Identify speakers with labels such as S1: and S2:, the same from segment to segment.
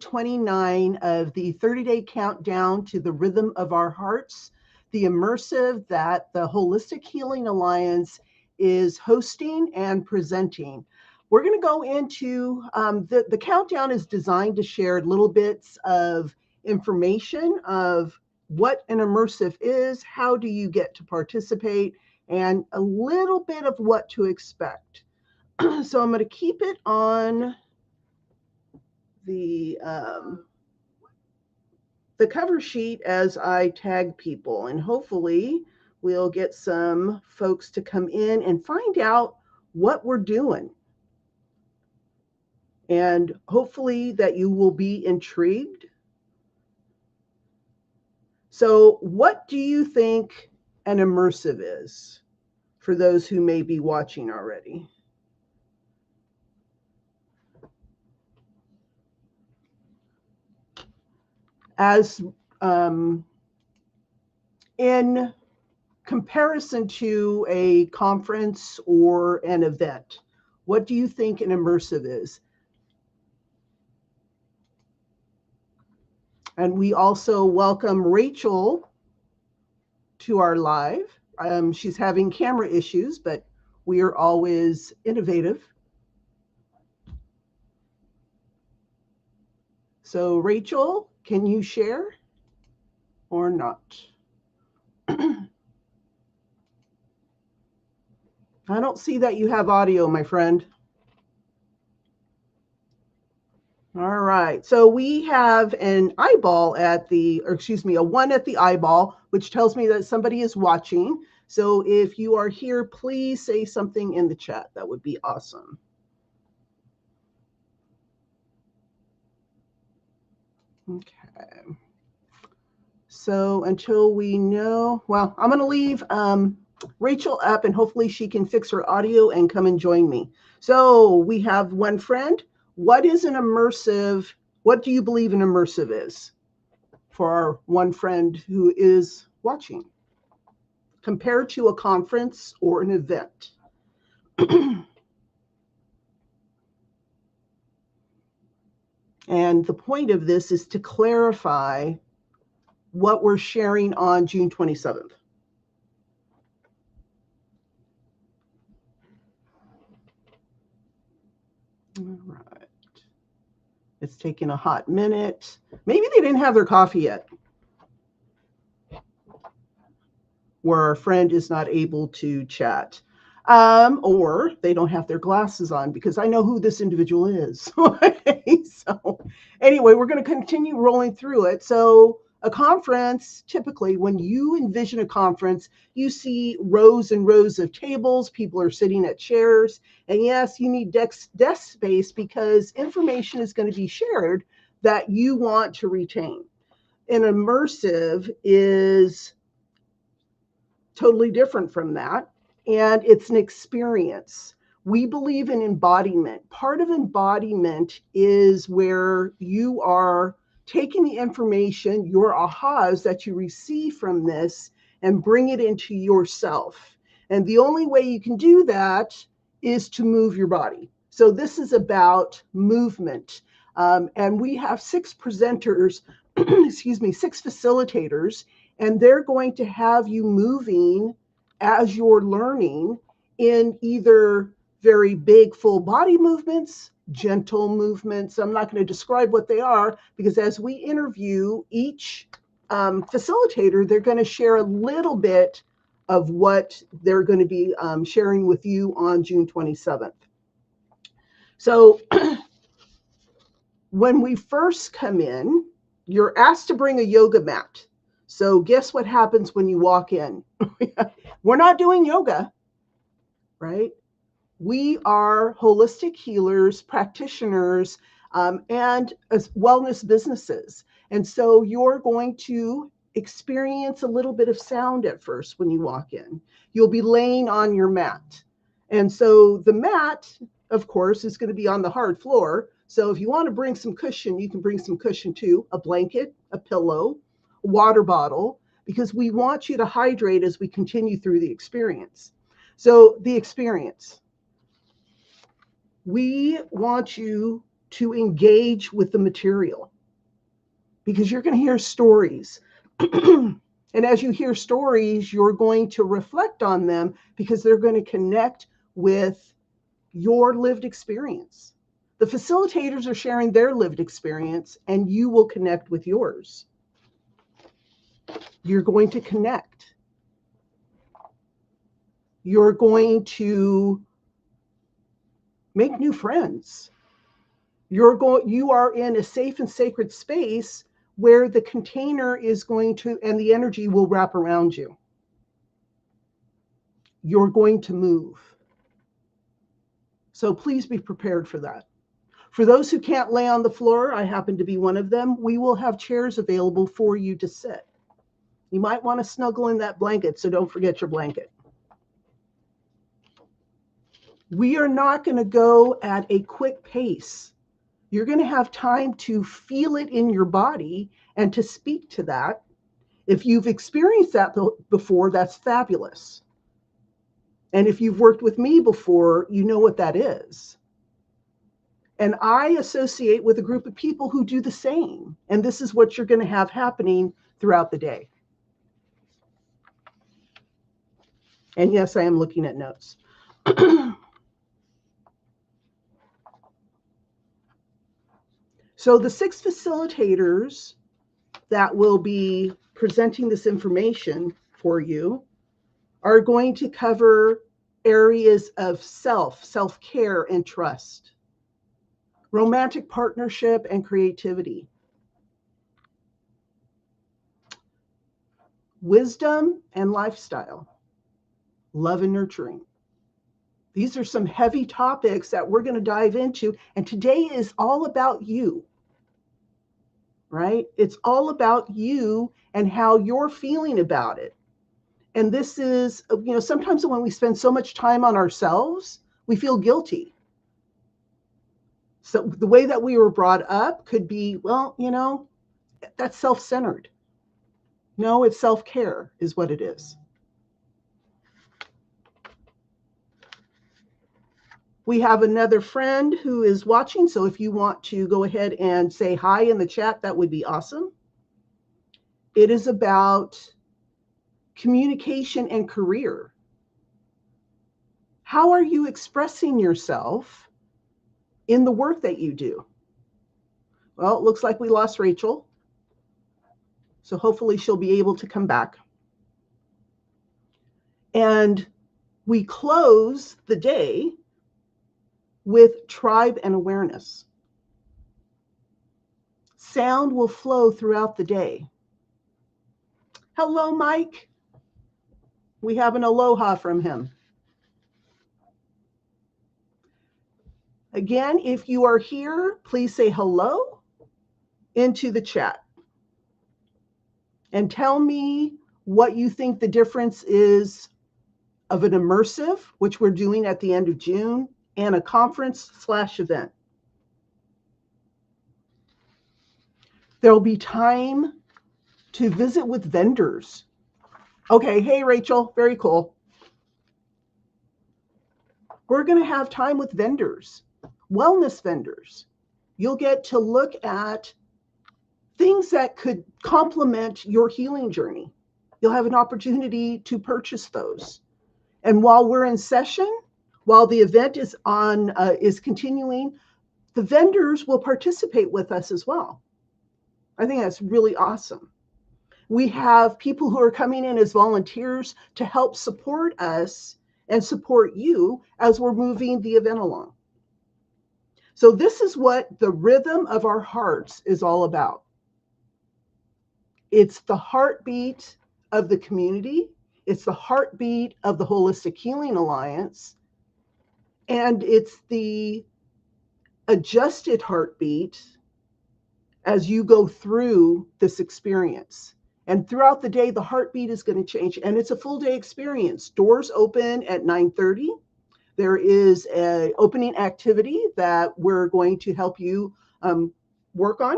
S1: 29 of the 30-day countdown to the rhythm of our hearts, the immersive that the Holistic Healing Alliance is hosting and presenting. We're going to go into the countdown is designed to share little bits of information of what an immersive is, how do you get to participate, and a little bit of what to expect. So I'm going to keep it on the the cover sheet as I tag people, and hopefully we'll get some folks to come in and find out what we're doing. And hopefully that you will be intrigued. So, what do you think an immersive is for those who may be watching already? As in comparison to a conference or an event, what do you think an immersive is? And we also welcome Rachel to our live. She's having camera issues, but we are always innovative. So, Rachel, can you share or not? I don't see that you have audio, my friend. All right. So we have an eyeball at the, or excuse me, a one at the eyeball, which tells me that somebody is watching. So if you are here, please say something in the chat. That would be awesome. Okay. So until we know, well, I'm going to leave Rachel up and hopefully she can fix her audio and come and join me. So we have one friend. What is an immersive? What do you believe an immersive is for our one friend who is watching compared to a conference or an event? And the point of this is to clarify what we're sharing on June 27th. All right. It's taking a hot minute. Maybe they didn't have their coffee yet, where our friend is not able to chat. Or they don't have their glasses on because I know who this individual is. So anyway, we're going to continue rolling through it. So a conference, typically when you envision a conference, you see rows and rows of tables, people are sitting at chairs, and yes, you need desk space because information is going to be shared that you want to retain. An immersive is totally different from that, and it's an experience. We believe in embodiment. Part of embodiment is where you are taking the information, your ahas that you receive from this, and bring it into yourself. And the only way you can do that is to move your body. So this is about movement. And we have 6 presenters, excuse me, 6 facilitators, and they're going to have you moving as you're learning in either very big full body movements, gentle movements. I'm not going to describe what they are because as we interview each facilitator, they're going to share a little bit of what they're going to be sharing with you on June 27th. So when we first come in, you're asked to bring a yoga mat. So guess what happens when you walk in? We're not doing yoga, right? We are holistic healers, practitioners, and wellness businesses. And so you're going to experience a little bit of sound at first when you walk in. You'll be laying on your mat. And so the mat, of course, is going to be on the hard floor. So if you want to bring some cushion, you can bring some cushion too, a blanket, a pillow, a water bottle, because we want you to hydrate as we continue through the experience. So the experience. We want you to engage with the material, because you're going to hear stories. And as you hear stories, you're going to reflect on them because they're going to connect with your lived experience. The facilitators are sharing their lived experience, and you will connect with yours. You're going to connect. You're going to make new friends. You are in a safe and sacred space where the container is going to, and the energy will wrap around you. You're going to move. So please be prepared for that. For those who can't lay on the floor, I happen to be one of them, we will have chairs available for you to sit. You might want to snuggle in that blanket, so don't forget your blanket. We are not going to go at a quick pace. You're going to have time to feel it in your body and to speak to that. If you've experienced that before, that's fabulous. And if you've worked with me before, you know what that is. And I associate with a group of people who do the same. And this is what you're going to have happening throughout the day. And yes, I am looking at notes. So the 6 facilitators that will be presenting this information for you are going to cover areas of self-care and trust, romantic partnership and creativity, wisdom and lifestyle, love and nurturing. These are some heavy topics that we're going to dive into. And today is all about you, right? It's all about you and how you're feeling about it. And this is, sometimes when we spend so much time on ourselves, we feel guilty. So the way that we were brought up could be, that's self-centered. No, it's self-care is what it is. We have another friend who is watching, so if you want to go ahead and say hi in the chat, that would be awesome. It is about communication and career. How are you expressing yourself in the work that you do? Well, it looks like we lost Rachel, so hopefully she'll be able to come back. And we close the day with tribe and awareness. Sound will flow throughout the day. Hello, Mike. We have an aloha from him. Again, if you are here, please say hello into the chat. And tell me what you think the difference is of an immersive, which we're doing at the end of June, and a conference/event. There'll be time to visit with vendors. Okay, hey, Rachel, very cool. We're going to have time with vendors, wellness vendors. You'll get to look at things that could complement your healing journey. You'll have an opportunity to purchase those. And while we're in session, while the event is continuing, the vendors will participate with us as well. I think that's really awesome. We have people who are coming in as volunteers to help support us and support you as we're moving the event along. So this is what the rhythm of our hearts is all about. It's the heartbeat of the community. It's the heartbeat of the Holistic Healing Alliance. And it's the adjusted heartbeat as you go through this experience. And throughout the day, the heartbeat is going to change. And it's a full day experience. Doors open at 9:30. There is an opening activity that we're going to help you work on.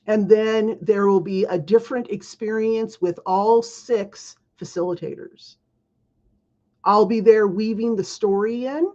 S1: And then there will be a different experience with all 6 facilitators. I'll be there weaving the story in,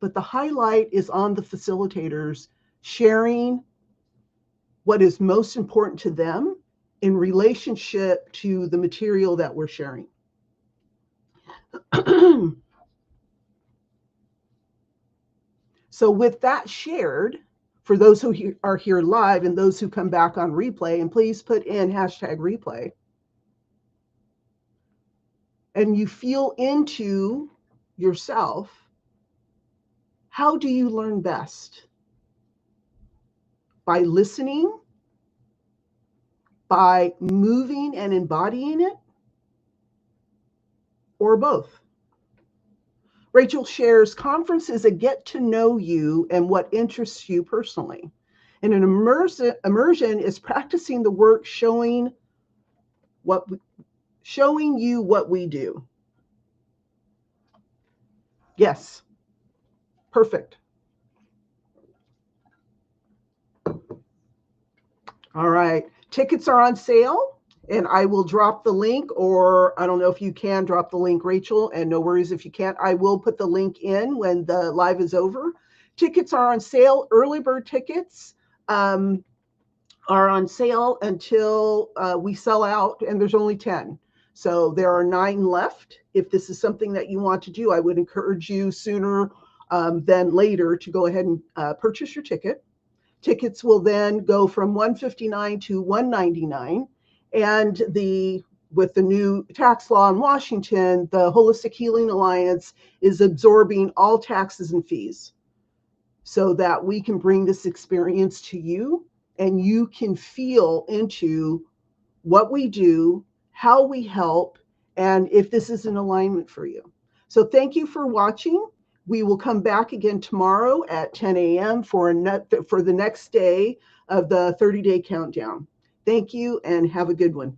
S1: but the highlight is on the facilitators sharing what is most important to them in relationship to the material that we're sharing. So with that shared, for those who are here live and those who come back on replay, and please put in #replay, and you feel into yourself, how do you learn best? By listening, by moving and embodying it, or both? Rachel shares conference is a get to know you and what interests you personally. And an immersion is practicing the work showing you what we do. Yes, perfect. All right, tickets are on sale, and I will drop the link, or I don't know if you can drop the link, Rachel, and no worries if you can't. I will put the link in when the live is over. Tickets are on sale. Early bird tickets are on sale until we sell out, and there's only 10. So there are 9 left. If this is something that you want to do, I would encourage you sooner than later to go ahead and purchase your ticket. Tickets will then go from $159 to $199, and with the new tax law in Washington, the Holistic Healing Alliance is absorbing all taxes and fees so that we can bring this experience to you and you can feel into what we do, how we help, and if this is in alignment for you. So thank you for watching. We will come back again tomorrow at 10 a.m. for the next day of the 30-day countdown. Thank you and have a good one.